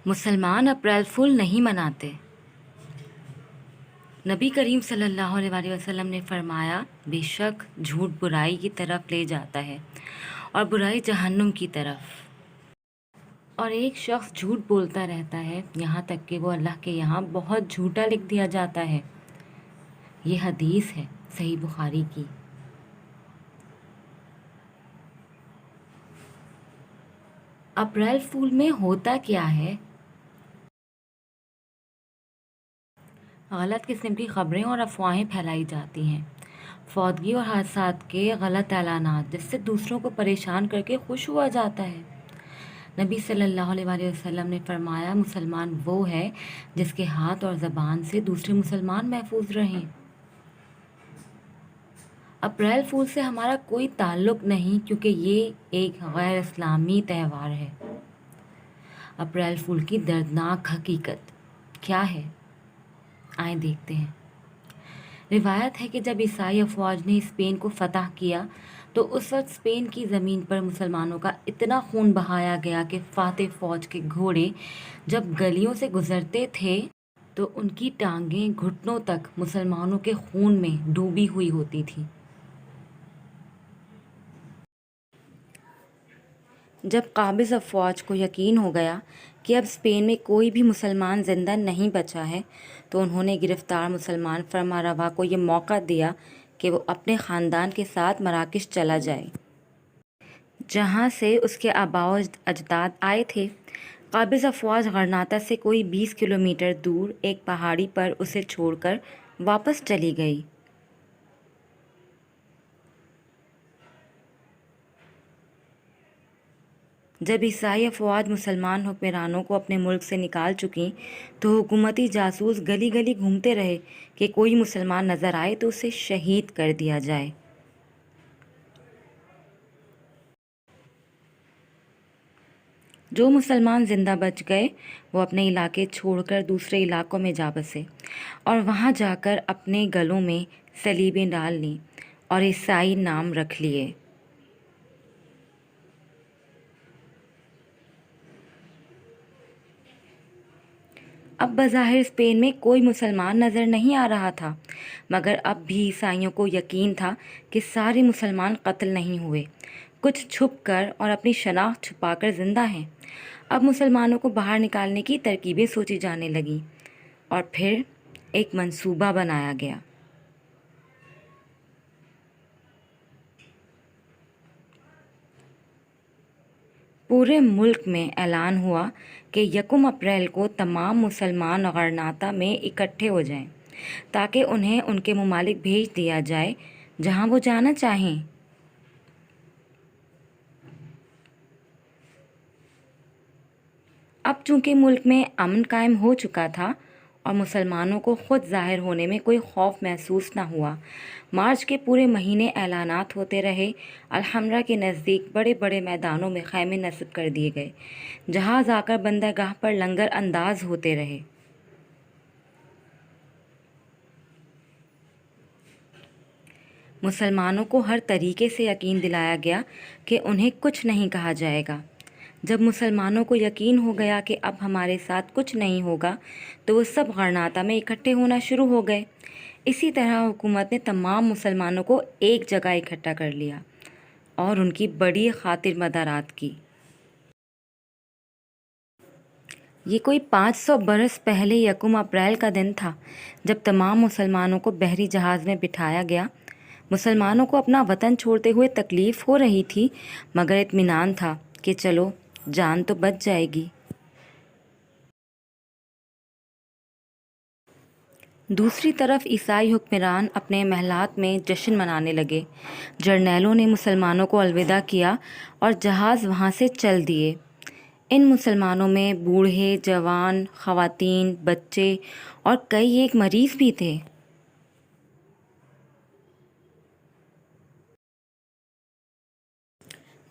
मुसलमान अप्रैल फूल नहीं मनाते। नबी करीम सल्लल्लाहु अलैहि वसल्लम ने फरमाया, बेशक झूठ बुराई की तरफ ले जाता है और बुराई जहन्नुम की तरफ। और एक शख्स झूठ बोलता रहता है यहाँ तक कि वो अल्लाह के यहाँ बहुत झूठा लिख दिया जाता है। ये हदीस है सही बुखारी की। अप्रैल फूल में होता क्या है? गलत किस्म की खबरें और अफवाहें फैलाई जाती हैं, फौतगी और हादसात के गलत ऐलानात, जिससे दूसरों को परेशान करके खुश हुआ जाता है। नबी सल्लल्लाहु अलैहि वसल्लम ने फरमाया, मुसलमान वो है जिसके हाथ और ज़बान से दूसरे मुसलमान महफूज रहें। अप्रैल फूल से हमारा कोई ताल्लुक़ नहीं, क्योंकि ये एक गैर इस्लामी त्यौहार है। अप्रैल फूल की दर्दनाक हकीकत क्या है, आए देखते हैं। रिवायत है कि जब ईसाई अफवाज ने स्पेन को फतह किया तो उस वक्त स्पेन की ज़मीन पर मुसलमानों का इतना खून बहाया गया कि फातेह फ़ौज के घोड़े जब गलियों से गुज़रते थे तो उनकी टांगें घुटनों तक मुसलमानों के खून में डूबी हुई होती थी। जब काबिज़ अफ़वाज को यकीन हो गया कि अब स्पेन में कोई भी मुसलमान ज़िंदा नहीं बचा है, तो उन्होंने गिरफ़्तार मुसलमान फरमारवा को ये मौका दिया कि वो अपने ख़ानदान के साथ मराकश चला जाए, जहाँ से उसके आबाओ अजदाद आए थे। काबिज़ अफ़वाज गरनाता से कोई 20 किलोमीटर दूर एक पहाड़ी पर उसे छोड़कर वापस चली गई। जब ईसाई अफवाज मुसलमान हुक्मरानों को अपने मुल्क से निकाल चुकीं तो हुकूमती जासूस गली गली घूमते रहे कि कोई मुसलमान नज़र आए तो उसे शहीद कर दिया जाए। जो मुसलमान ज़िंदा बच गए वो अपने इलाके छोड़कर दूसरे इलाकों में जा बसे और वहाँ जाकर अपने गलों में सलीबें डाल लीं और ईसाई नाम रख लिए। अब बज़ाहिर स्पेन में कोई मुसलमान नज़र नहीं आ रहा था, मगर अब भी ईसाइयों को यकीन था कि सारे मुसलमान कत्ल नहीं हुए, कुछ छुप कर और अपनी शनाख्त छुपाकर ज़िंदा हैं। अब मुसलमानों को बाहर निकालने की तरकीबें सोची जाने लगीं और फिर एक मंसूबा बनाया गया। पूरे मुल्क में ऐलान हुआ कि यकम अप्रैल को तमाम मुसलमान गरनाता में इकट्ठे हो जाएं, ताकि उन्हें उनके ममालिक भेज दिया जाए जहां वो जाना चाहें। अब चूंकि मुल्क में अमन कायम हो चुका था और मुसलमानों को ख़ुद ज़ाहिर होने में कोई खौफ महसूस न हुआ, मार्च के पूरे महीने ऐलानात होते रहे। अलहम्रा के नज़दीक बड़े बड़े मैदानों में ख़ैमे नस्ब कर दिए गए, जहाज़ आकर बंदरगाह पर लंगर अंदाज होते रहे। मुसलमानों को हर तरीके से यकीन दिलाया गया कि उन्हें कुछ नहीं कहा जाएगा। जब मुसलमानों को यकीन हो गया कि अब हमारे साथ कुछ नहीं होगा, तो वो सब गरनाता में इकट्ठे होना शुरू हो गए। इसी तरह हुकूमत ने तमाम मुसलमानों को एक जगह इकट्ठा कर लिया और उनकी बड़ी खातिर मदारात की। ये कोई 500 बरस पहले यकम अप्रैल का दिन था, जब तमाम मुसलमानों को बहरी जहाज़ में बिठाया गया। मुसलमानों को अपना वतन छोड़ते हुए तकलीफ़ हो रही थी, मगर इत्मीनान था कि चलो जान तो बच जाएगी। दूसरी तरफ ईसाई हुक्मरान अपने महलात में जश्न मनाने लगे। जर्नैलों ने मुसलमानों को अलविदा किया और जहाज़ वहाँ से चल दिए। इन मुसलमानों में बूढ़े, जवान, ख़वातीन, बच्चे और कई एक मरीज़ भी थे।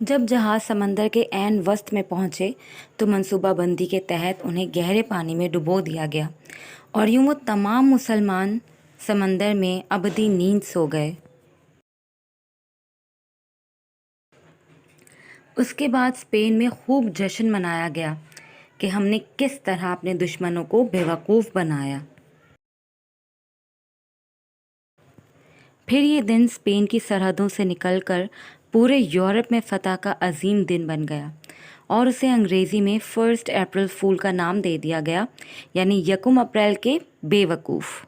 जब जहाज़ समंदर के ऐन वस्त में पहुँचे तो मंसूबाबंदी के तहत उन्हें गहरे पानी में डुबो दिया गया और यूँ वो तमाम मुसलमान समंदर में अबदी नींद सो गए। उसके बाद स्पेन में खूब जश्न मनाया गया کہ ہم نے کس طرح اپنے دشمنوں کو بیوقوف بنایا۔ پھر یہ دن اسپین کی سرحدوں سے نکل کر پورے یورپ میں فتح کا عظیم دن بن گیا اور اسے انگریزی میں 1 اپریل فول کا نام دے دیا گیا، یعنی 1 اپریل کے بے وقوف۔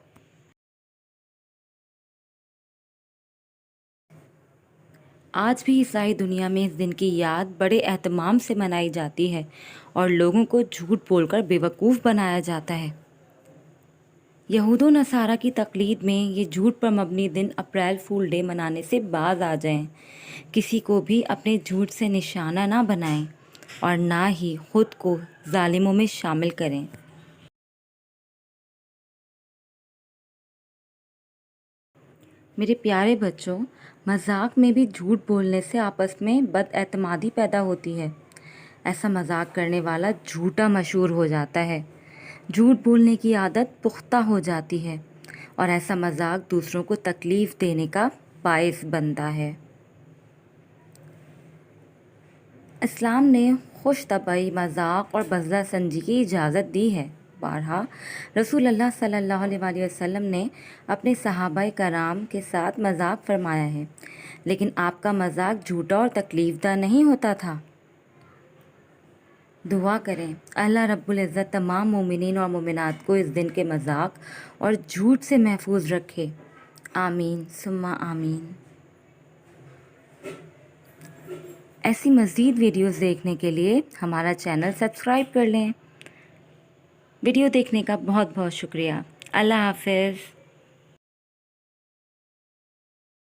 آج بھی عیسائی دنیا میں اس دن کی یاد بڑے اہتمام سے منائی جاتی ہے اور لوگوں کو جھوٹ بول کر بے وقوف بنایا جاتا ہے۔ یہود و نصارہ کی تقلید میں یہ جھوٹ پر مبنی دن اپریل فول ڈے منانے سے باز آ جائیں، کسی کو بھی اپنے جھوٹ سے نشانہ نہ بنائیں اور نہ ہی خود کو ظالموں میں شامل کریں۔ میرے پیارے بچوں، مذاق میں بھی جھوٹ بولنے سے آپس میں بد اعتمادی پیدا ہوتی ہے۔ ایسا مذاق کرنے والا جھوٹا مشہور ہو جاتا ہے، جھوٹ بولنے کی عادت پختہ ہو جاتی ہے اور ایسا مذاق دوسروں کو تکلیف دینے کا باعث بنتا ہے۔ اسلام نے خوش طبعی، مذاق اور بزدل سنجی کی اجازت دی ہے۔ بارہا رسول اللہ صلی اللہ علیہ وآلہ وسلم نے اپنے صحابہ کرام کے ساتھ مذاق فرمایا ہے، لیکن آپ کا مذاق جھوٹا اور تکلیف دہ نہیں ہوتا تھا۔ دعا کریں اللہ رب العزت تمام مومنین اور مومنات کو اس دن کے مذاق اور جھوٹ سے محفوظ رکھے، آمین ثم آمین۔ ایسی مزید ویڈیوز دیکھنے کے لیے ہمارا چینل سبسکرائب کر لیں۔ ویڈیو دیکھنے کا بہت بہت شکریہ۔ اللہ حافظ۔